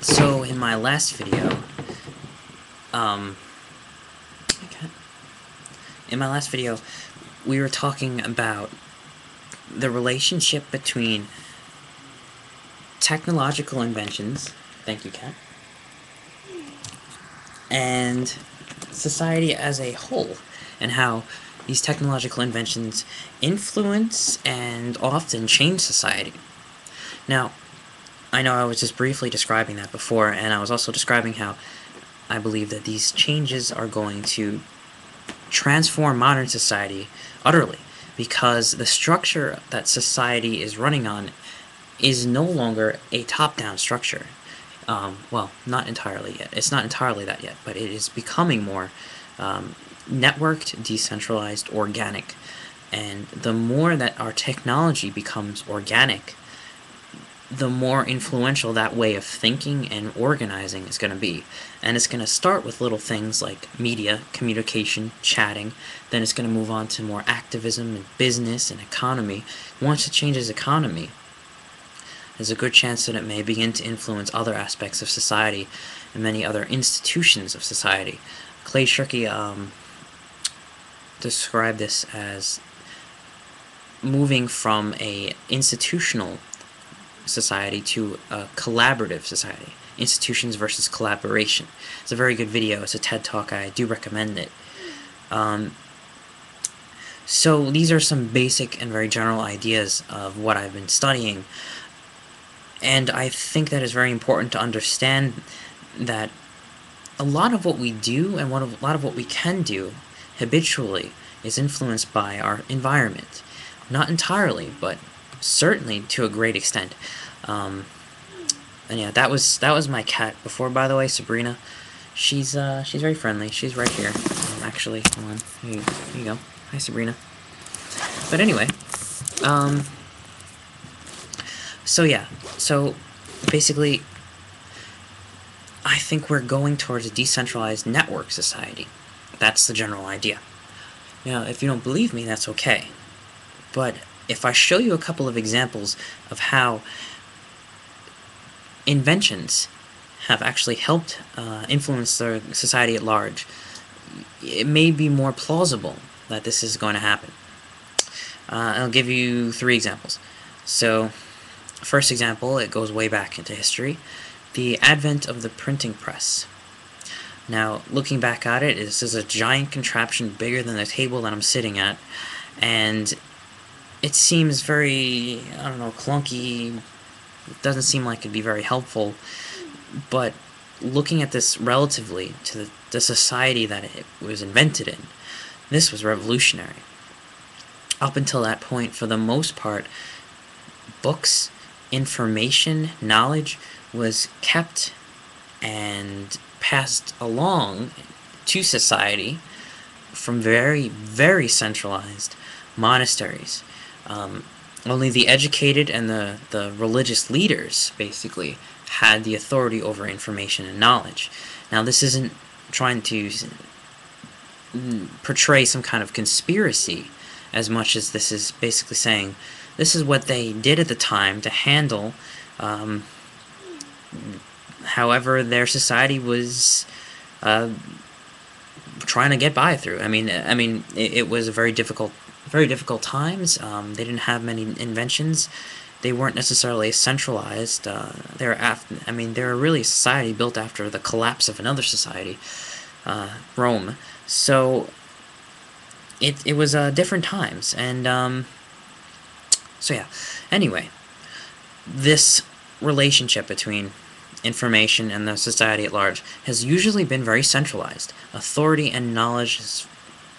So in my last video, um, okay. in my last video, we were talking about the relationship between technological inventions, thank you, Kat, and society as a whole, and how these technological inventions influence and often change society. Now, I know I was just briefly describing that before, and I was also describing how I believe that these changes are going to transform modern society utterly, because the structure that society is running on is no longer a top-down structure. Well, not entirely yet. It's not entirely that yet, but it is becoming more networked, decentralized, organic. And the more that our technology becomes organic, the more influential that way of thinking and organizing is going to be. And it's going to start with little things like media, communication, chatting. Then it's going to move on to more activism and business and economy. Once it changes economy, there's a good chance that it may begin to influence other aspects of society and many other institutions of society. Clay Shirky described this as moving from a institutional society to a collaborative society. Institutions versus collaboration. It's a very good video. It's a TED Talk. I do recommend it. So these are some basic and very general ideas of what I've been studying. And I think that it's very important to understand that a lot of what we do and a lot of what we can do habitually is influenced by our environment. Not entirely, but certainly to a great extent. And yeah, that was my cat before, by the way, Sabrina. She's very friendly. She's right here. Actually, hold on. Here you go. Hi, Sabrina. But anyway, so yeah, so basically, I think we're going towards a decentralized network society. That's the general idea. Now, if you don't believe me, that's okay. But if I show you a couple of examples of how inventions have actually helped influence the society at large, it may be more plausible that this is going to happen. I'll give you 3 examples. So, first example, it goes way back into history. The advent of the printing press. Now, looking back at it, this is a giant contraption bigger than the table that I'm sitting at, and it seems very, I don't know, clunky. It doesn't seem like it'd be very helpful, but looking at this relatively to the society that it was invented in, this was revolutionary. Up until that point, for the most part, books, information, knowledge was kept and passed along to society from very, very centralized monasteries. Only the educated and the religious leaders, basically, had the authority over information and knowledge. Now, this isn't trying to portray some kind of conspiracy as much as this is basically saying this is what they did at the time to handle however their society was trying to get by through. I mean, it was a very difficult times. They didn't have many inventions. They weren't necessarily centralized. They were really a society built after the collapse of another society, Rome. So it was different times, and so yeah. Anyway, this relationship between information and the society at large has usually been very centralized. Authority and knowledge is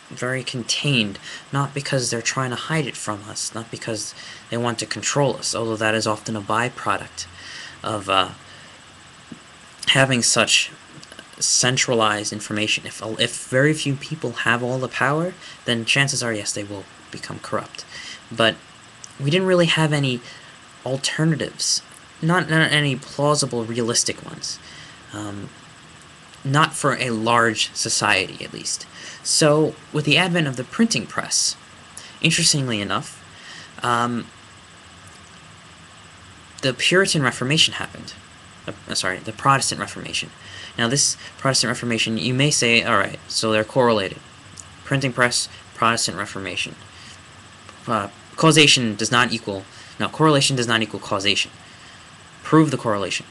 very contained, not because they're trying to hide it from us, not because they want to control us, although that is often a byproduct of having such centralized information. If very few people have all the power, then chances are, yes, they will become corrupt. But we didn't really have any alternatives, not any plausible, realistic ones. Not for a large society, at least. So, with the advent of the printing press, interestingly enough, the Puritan Reformation happened. sorry, the Protestant Reformation. Now, this Protestant Reformation, you may say, all right, so they're correlated. Printing press, Protestant Reformation. Causation does not equal, no, correlation does not equal causation. Prove the correlation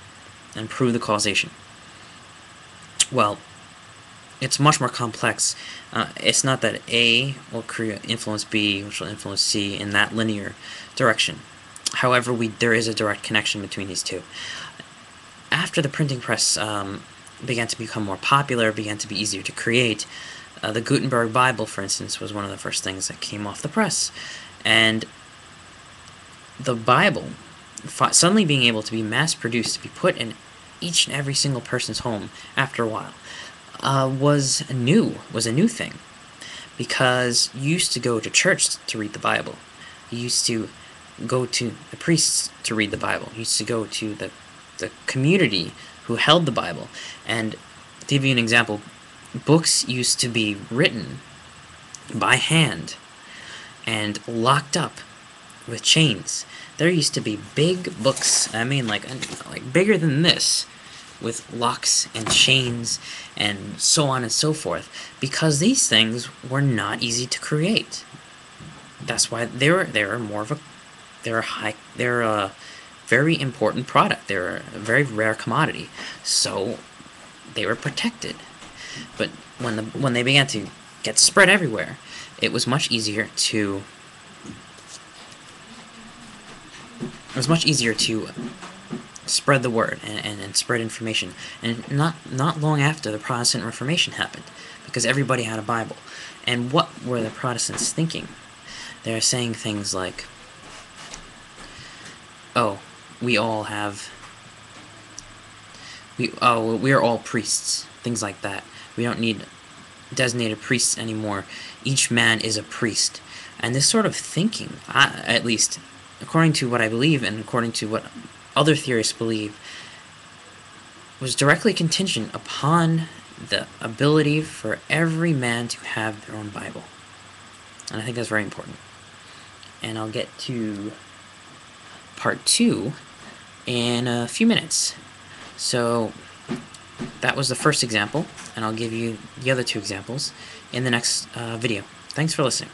and prove the causation. Well, it's much more complex. It's not that A will influence B, which will influence C in that linear direction. However, there is a direct connection between these two. After the printing press began to become more popular, began to be easier to create, the Gutenberg Bible, for instance, was one of the first things that came off the press. And the Bible, suddenly being able to be mass-produced, to be put in each and every single person's home after a while, was a new thing. Because you used to go to church to read the Bible. You used to go to the priests to read the Bible. You used to go to the community who held the Bible. And to give you an example, books used to be written by hand and locked up with chains. There used to be big books, I mean like bigger than this, with locks and chains and so on and so forth, because these things were not easy to create. That's why they're a very important product. They're a very rare commodity, so they were protected. But when they began to get spread everywhere, it was much easier to spread the word and spread information. And not long after the Protestant Reformation happened, because everybody had a Bible. And what were the Protestants thinking? They're saying things like, oh, we are all priests, things like that. We don't need designated priests anymore. Each man is a priest. And this sort of thinking, at least according to what I believe and according to what other theorists believe, was directly contingent upon the ability for every man to have their own Bible. And I think that's very important. And I'll get to part 2 in a few minutes. So that was the first example, and I'll give you the other 2 examples in the next video. Thanks for listening.